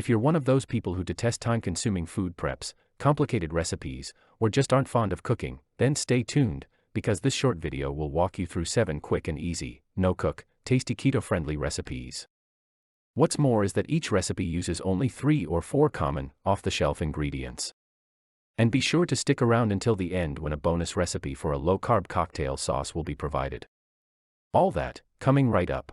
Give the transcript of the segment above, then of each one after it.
If you're one of those people who detest time-consuming food preps, complicated recipes, or just aren't fond of cooking, then stay tuned, because this short video will walk you through 7 quick and easy, no-cook, tasty keto-friendly recipes. What's more is that each recipe uses only 3 or 4 common, off-the-shelf ingredients. And be sure to stick around until the end when a bonus recipe for a low-carb cocktail sauce will be provided. All that, coming right up.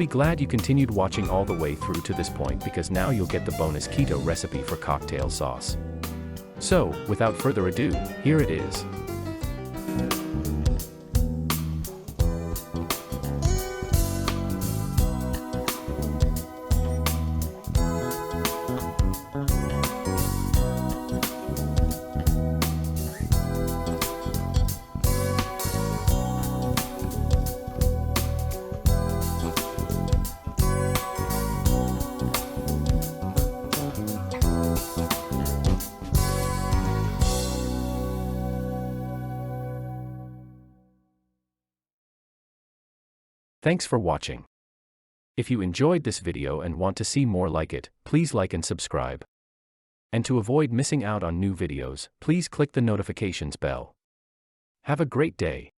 be glad you continued watching all the way through to this point because now you'll get the bonus keto recipe for cocktail sauce. So, without further ado, here it is. Thanks for watching. If you enjoyed this video and want to see more like it, please like and subscribe. And to avoid missing out on new videos, please click the notifications bell. Have a great day.